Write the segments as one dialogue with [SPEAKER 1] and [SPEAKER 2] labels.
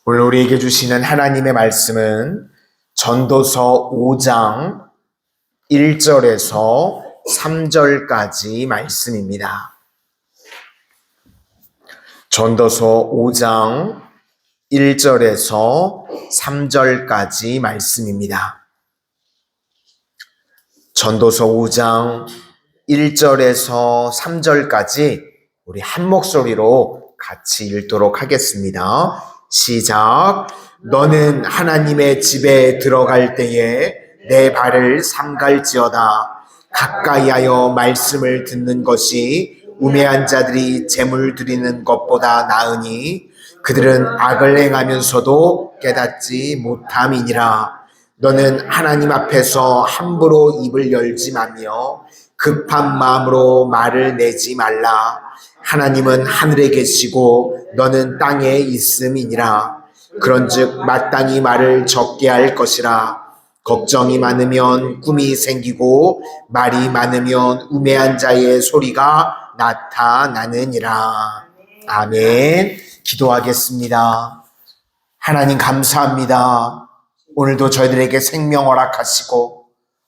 [SPEAKER 1] 오늘 우리에게 주시는 하나님의 말씀은 전도서 5장 1절에서 3절까지 말씀입니다. 전도서 5장 1절에서 3절까지 말씀입니다. 전도서 5장 1절에서 3절까지 우리 한 목소리로 같이 읽도록 하겠습니다. 시작. 너는 하나님의 집에 들어갈 때에 내 발을 삼갈지어다. 가까이하여 말씀을 듣는 것이 우매한 자들이 재물 드리는 것보다 나으니 그들은 악을 행하면서도 깨닫지 못함이니라. 너는 하나님 앞에서 함부로 입을 열지 마며 급한 마음으로 말을 내지 말라. 하나님은 하늘에 계시고 너는 땅에 있음이니라. 그런즉 마땅히 말을 적게 할 것이라. 걱정이 많으면 꿈이 생기고 말이 많으면 우매한 자의 소리가 나타나느니라. 아멘. 기도하겠습니다. 하나님 감사합니다. 오늘도 저희들에게 생명 허락하시고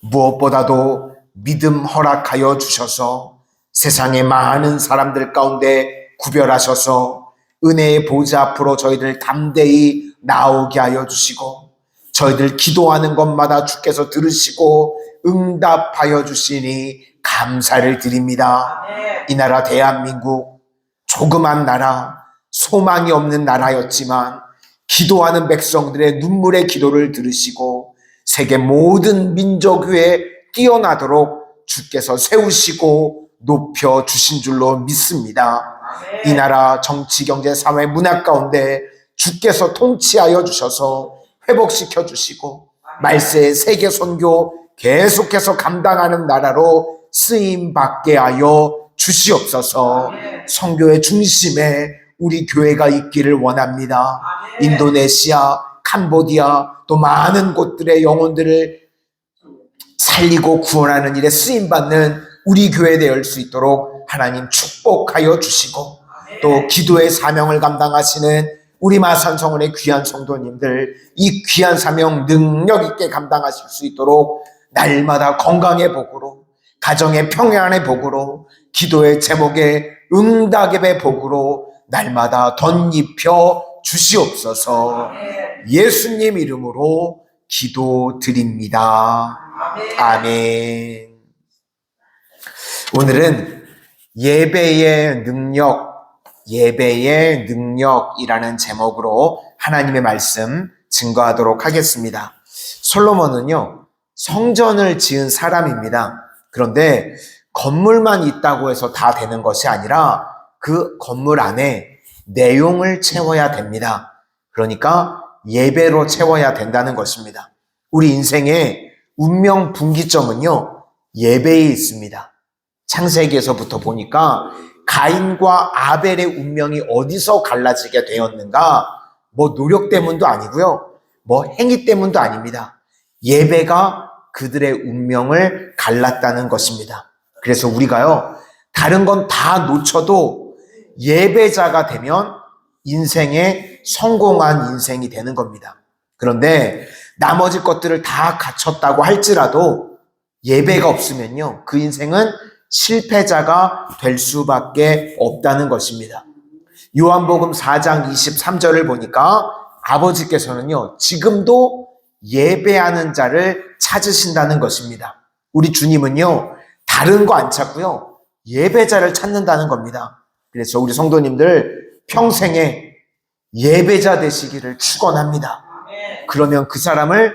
[SPEAKER 1] 무엇보다도 믿음 허락하여 주셔서 세상의 많은 사람들 가운데 구별하셔서 은혜의 보좌 앞으로 저희들 담대히 나오게 하여 주시고 저희들 기도하는 것마다 주께서 들으시고 응답하여 주시니 감사를 드립니다. 이 나라 대한민국 조그만 나라, 소망이 없는 나라였지만 기도하는 백성들의 눈물의 기도를 들으시고 세계 모든 민족 위에 뛰어나도록 주께서 세우시고 높여주신 줄로 믿습니다. 이 나라 정치, 경제, 사회, 문화 가운데 주께서 통치하여 주셔서 회복시켜 주시고 말세의 세계 선교 계속해서 감당하는 나라로 쓰임받게 하여 주시옵소서. 선교의 중심에 우리 교회가 있기를 원합니다. 인도네시아, 캄보디아 또 많은 곳들의 영혼들을 살리고 구원하는 일에 쓰임받는 우리 교회에 될 수 있도록 하나님 축복하여 주시고 또 기도의 사명을 감당하시는 우리 마산성원의 귀한 성도님들 이 귀한 사명 능력 있게 감당하실 수 있도록 날마다 건강의 복으로 가정의 평안의 복으로 기도의 제목의 응답의 복으로 날마다 덧입혀 주시옵소서. 예수님 이름으로 기도드립니다. 아멘. 오늘은 예배의 능력이라는 제목으로 하나님의 말씀 증거하도록 하겠습니다. 솔로몬은요, 성전을 지은 사람입니다. 그런데 건물만 있다고 해서 다 되는 것이 아니라 그 건물 안에 내용을 채워야 됩니다. 그러니까 예배로 채워야 된다는 것입니다. 우리 인생의 운명 분기점은요, 예배에 있습니다. 창세기에서부터 보니까 가인과 아벨의 운명이 어디서 갈라지게 되었는가? 뭐 노력 때문도 아니고요. 뭐 행위 때문도 아닙니다. 예배가 그들의 운명을 갈랐다는 것입니다. 그래서 우리가요, 다른 건 다 놓쳐도 예배자가 되면 인생에 성공한 인생이 되는 겁니다. 그런데 나머지 것들을 다 갖췄다고 할지라도 예배가 없으면요, 그 인생은 실패자가 될 수밖에 없다는 것입니다. 요한복음 4장 23절을 보니까 아버지께서는요, 지금도 예배하는 자를 찾으신다는 것입니다. 우리 주님은요, 다른 거 안 찾고요, 예배자를 찾는다는 겁니다. 그래서 우리 성도님들 평생에 예배자 되시기를 축원합니다. 그러면 그 사람을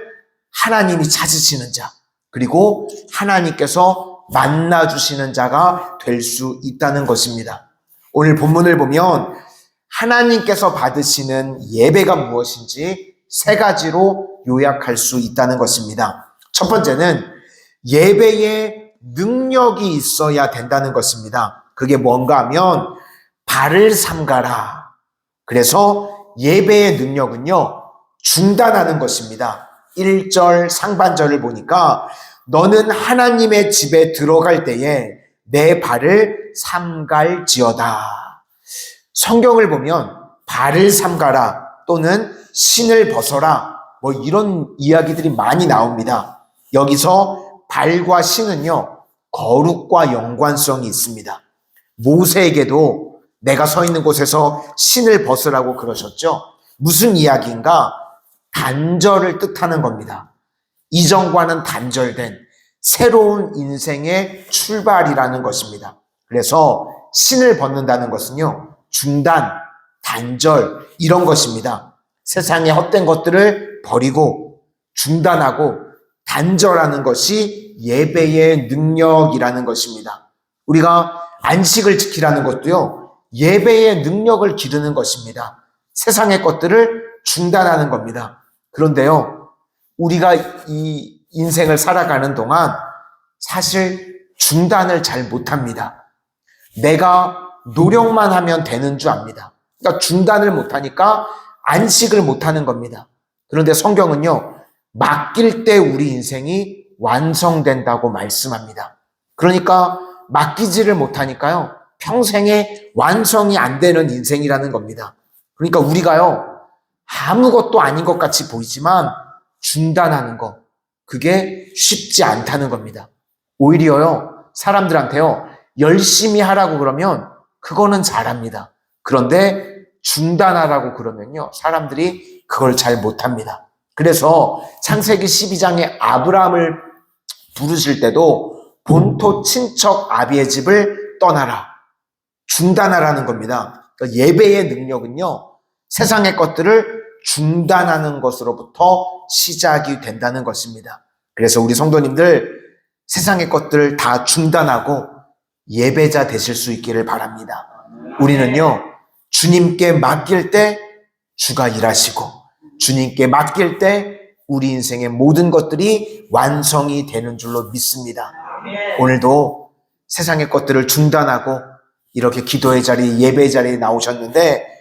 [SPEAKER 1] 하나님이 찾으시는 자, 그리고 하나님께서 만나주시는 자가 될 수 있다는 것입니다. 오늘 본문을 보면 하나님께서 받으시는 예배가 무엇인지 세 가지로 요약할 수 있다는 것입니다. 첫 번째는 예배에 능력이 있어야 된다는 것입니다. 그게 뭔가 하면 발을 삼가라. 그래서 예배의 능력은요, 중단하는 것입니다. 1절 상반절을 보니까 너는 하나님의 집에 들어갈 때에 내 발을 삼갈지어다. 성경을 보면 발을 삼가라, 또는 신을 벗어라. 뭐 이런 이야기들이 많이 나옵니다. 여기서 발과 신은요, 거룩과 연관성이 있습니다. 모세에게도 내가 서 있는 곳에서 신을 벗으라고 그러셨죠. 무슨 이야기인가? 단절을 뜻하는 겁니다. 이전과는 단절된 새로운 인생의 출발이라는 것입니다. 그래서 신을 벗는다는 것은요, 중단, 단절 이런 것입니다. 세상의 헛된 것들을 버리고 중단하고 단절하는 것이 예배의 능력이라는 것입니다. 우리가 안식을 지키라는 것도요, 예배의 능력을 기르는 것입니다. 세상의 것들을 중단하는 겁니다. 그런데요, 우리가 이 인생을 살아가는 동안 사실 중단을 잘 못합니다. 내가 노력만 하면 되는 줄 압니다. 그러니까 중단을 못하니까 안식을 못하는 겁니다. 그런데 성경은요, 맡길 때 우리 인생이 완성된다고 말씀합니다. 그러니까 맡기지를 못하니까요, 평생에 완성이 안 되는 인생이라는 겁니다. 그러니까 우리가요, 아무것도 아닌 것 같이 보이지만 중단하는 거, 그게 쉽지 않다는 겁니다. 오히려요, 사람들한테요, 열심히 하라고 그러면 그거는 잘합니다. 그런데 중단하라고 그러면요, 사람들이 그걸 잘 못합니다. 그래서 창세기 12장에 아브라함을 부르실 때도 본토 친척 아비의 집을 떠나라, 중단하라는 겁니다. 그러니까 예배의 능력은요, 세상의 것들을 중단하는 것으로부터 시작이 된다는 것입니다. 그래서 우리 성도님들 세상의 것들을 다 중단하고 예배자 되실 수 있기를 바랍니다. 우리는요, 주님께 맡길 때 주가 일하시고 주님께 맡길 때 우리 인생의 모든 것들이 완성이 되는 줄로 믿습니다. 오늘도 세상의 것들을 중단하고 이렇게 기도의 자리, 예배의 자리에 나오셨는데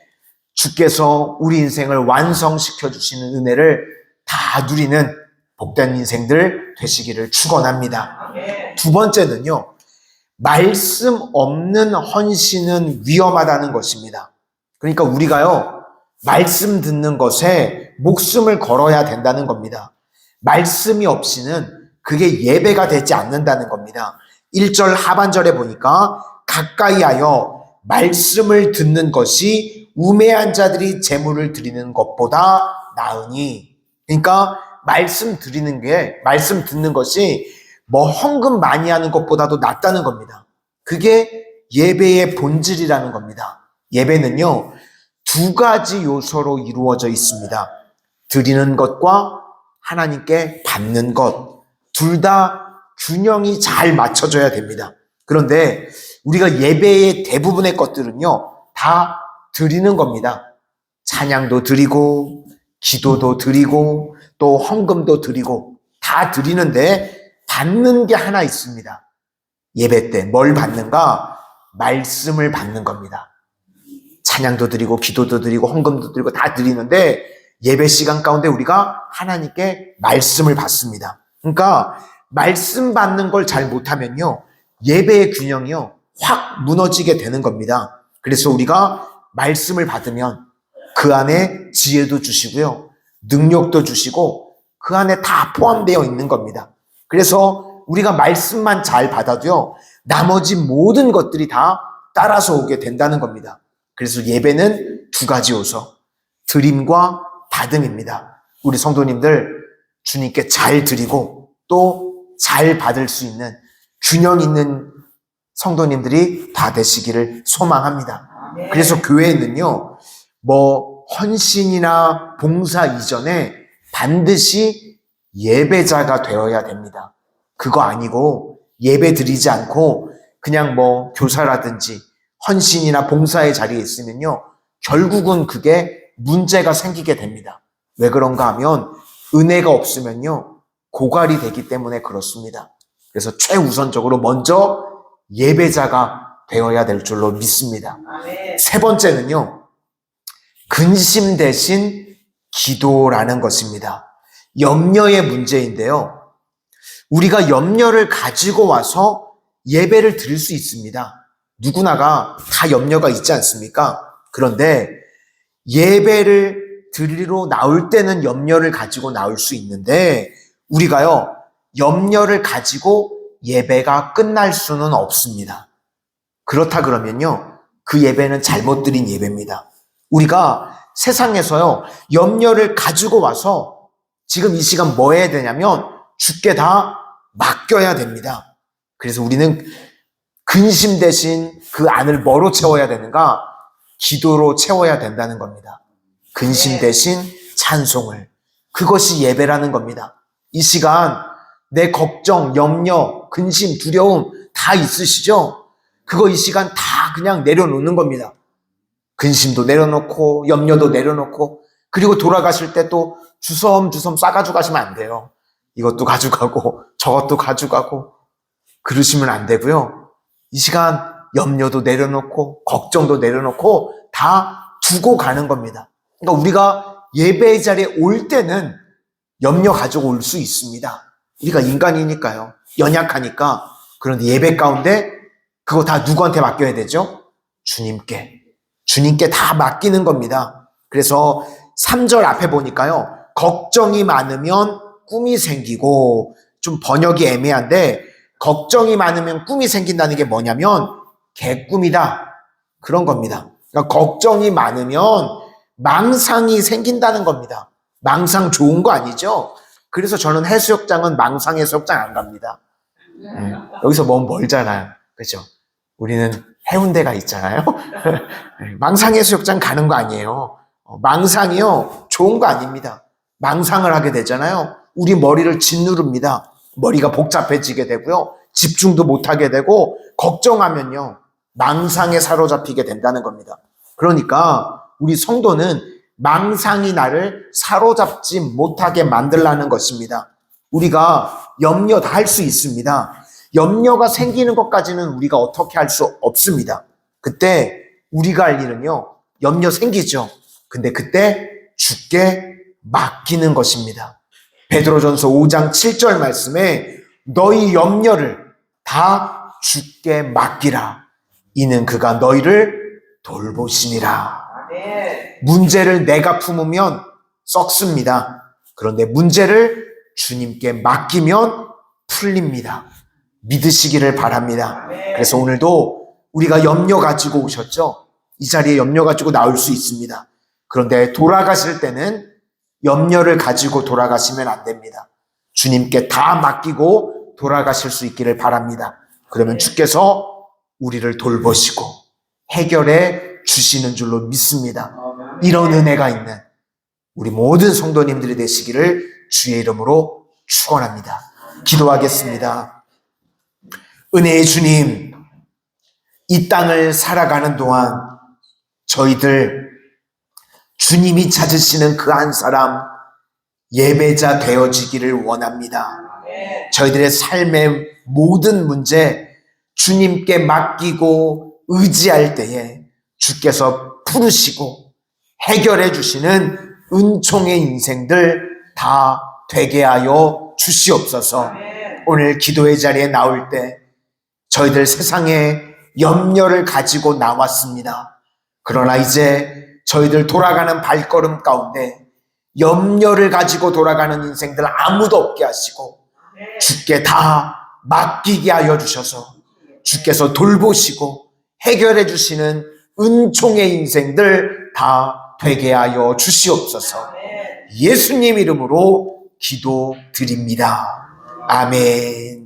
[SPEAKER 1] 주께서 우리 인생을 완성시켜 주시는 은혜를 다 누리는 복된 인생들 되시기를 축원합니다. 두 번째는요, 말씀 없는 헌신은 위험하다는 것입니다. 그러니까 우리가요, 말씀 듣는 것에 목숨을 걸어야 된다는 겁니다. 말씀이 없이는 그게 예배가 되지 않는다는 겁니다. 1절 하반절에 보니까 가까이 하여 말씀을 듣는 것이 우매한 자들이 제물을 드리는 것보다 나으니. 그러니까 말씀 듣는 것이 뭐 헌금 많이 하는 것보다도 낫다는 겁니다. 그게 예배의 본질이라는 겁니다. 예배는요, 두 가지 요소로 이루어져 있습니다. 드리는 것과 하나님께 받는 것, 둘 다 균형이 잘 맞춰져야 됩니다. 그런데 우리가 예배의 대부분의 것들은요, 다 드리는 겁니다. 찬양도 드리고 기도도 드리고 또 헌금도 드리고 다 드리는데 받는 게 하나 있습니다. 예배 때 뭘 받는가? 말씀을 받는 겁니다. 찬양도 드리고 기도도 드리고 헌금도 드리고 다 드리는데 예배 시간 가운데 우리가 하나님께 말씀을 받습니다. 그러니까 말씀 받는 걸 잘 못하면요, 예배의 균형이요, 확 무너지게 되는 겁니다. 그래서 우리가 말씀을 받으면 그 안에 지혜도 주시고요, 능력도 주시고 그 안에 다 포함되어 있는 겁니다. 그래서 우리가 말씀만 잘 받아도요, 나머지 모든 것들이 다 따라서 오게 된다는 겁니다. 그래서 예배는 두 가지 요소, 드림과 받음입니다. 우리 성도님들 주님께 잘 드리고 또 잘 받을 수 있는 균형 있는 성도님들이 다 되시기를 소망합니다. 그래서 교회는요, 뭐 헌신이나 봉사 이전에 반드시 예배자가 되어야 됩니다. 그거 아니고 예배 드리지 않고 그냥 뭐 교사라든지 헌신이나 봉사의 자리에 있으면요, 결국은 그게 문제가 생기게 됩니다. 왜 그런가 하면 은혜가 없으면요, 고갈이 되기 때문에 그렇습니다. 그래서 최우선적으로 먼저 예배자가 되어야 될 줄로 믿습니다. 세 번째는요, 근심 대신 기도라는 것입니다. 염려의 문제인데요, 우리가 염려를 가지고 와서 예배를 드릴 수 있습니다. 누구나가 다 염려가 있지 않습니까? 그런데 예배를 드리러 나올 때는 염려를 가지고 나올 수 있는데 우리가요 염려를 가지고 예배가 끝날 수는 없습니다. 그렇다 그러면요 그 예배는 잘못 드린 예배입니다. 우리가 세상에서요 염려를 가지고 와서 지금 이 시간 뭐 해야 되냐면 주께 다 맡겨야 됩니다. 그래서 우리는 근심 대신 그 안을 뭐로 채워야 되는가? 기도로 채워야 된다는 겁니다. 근심 대신 찬송을. 그것이 예배라는 겁니다. 이 시간 내 걱정, 염려, 근심, 두려움 다 있으시죠? 그거 이 시간 다 그냥 내려놓는 겁니다. 근심도 내려놓고 염려도 내려놓고 그리고 돌아가실 때 또 주섬주섬 싸가지고 가시면 안 돼요. 이것도 가져가고 저것도 가져가고 그러시면 안 되고요. 이 시간 염려도 내려놓고 걱정도 내려놓고 다 두고 가는 겁니다. 그러니까 우리가 예배의 자리에 올 때는 염려 가지고 올 수 있습니다. 우리가 인간이니까요. 연약하니까. 그런데 예배 가운데 그거 다 누구한테 맡겨야 되죠? 주님께. 주님께 다 맡기는 겁니다. 그래서 3절 앞에 보니까요. 걱정이 많으면 꿈이 생기고 좀 번역이 애매한데 걱정이 많으면 꿈이 생긴다는 게 뭐냐면 개꿈이다. 그런 겁니다. 그러니까 걱정이 많으면 망상이 생긴다는 겁니다. 망상 좋은 거 아니죠? 그래서 저는 해수욕장은 망상 해수욕장 안 갑니다. 여기서 너무 멀잖아요. 그렇죠? 우리는 해운대가 있잖아요. 망상 해수욕장 가는 거 아니에요. 망상이요 좋은 거 아닙니다. 망상을 하게 되잖아요. 우리 머리를 짓누릅니다. 머리가 복잡해지게 되고요. 집중도 못하게 되고 걱정하면요. 망상에 사로잡히게 된다는 겁니다. 그러니까 우리 성도는 망상이 나를 사로잡지 못하게 만들라는 것입니다. 우리가 염려 다 할 수 있습니다. 염려가 생기는 것까지는 우리가 어떻게 할 수 없습니다. 그때 우리가 할 일은요. 염려 생기죠. 근데 그때 주께 맡기는 것입니다. 베드로전서 5장 7절 말씀에 너희 염려를 다 주께 맡기라. 이는 그가 너희를 돌보시니라. 문제를 내가 품으면 썩습니다. 그런데 문제를 주님께 맡기면 풀립니다. 믿으시기를 바랍니다. 그래서 오늘도 우리가 염려 가지고 오셨죠? 이 자리에 염려 가지고 나올 수 있습니다. 그런데 돌아가실 때는 염려를 가지고 돌아가시면 안 됩니다. 주님께 다 맡기고 돌아가실 수 있기를 바랍니다. 그러면 주께서 우리를 돌보시고 해결해 주시는 줄로 믿습니다. 이런 은혜가 있는 우리 모든 성도님들이 되시기를 주의 이름으로 축원합니다. 기도하겠습니다. 은혜의 주님, 이 땅을 살아가는 동안 저희들 주님이 찾으시는 그 한 사람 예배자 되어지기를 원합니다. 저희들의 삶의 모든 문제 주님께 맡기고 의지할 때에 주께서 풀으시고 해결해 주시는 은총의 인생들 다 되게 하여 주시옵소서. 오늘 기도의 자리에 나올 때 저희들 세상에 염려를 가지고 나왔습니다. 그러나 이제 저희들 돌아가는 발걸음 가운데 염려를 가지고 돌아가는 인생들 아무도 없게 하시고 주께 다 맡기게 하여 주셔서 주께서 돌보시고 해결해 주시는 은총의 인생들 다 되게 하여 주시옵소서. 예수님 이름으로 기도드립니다. 아멘.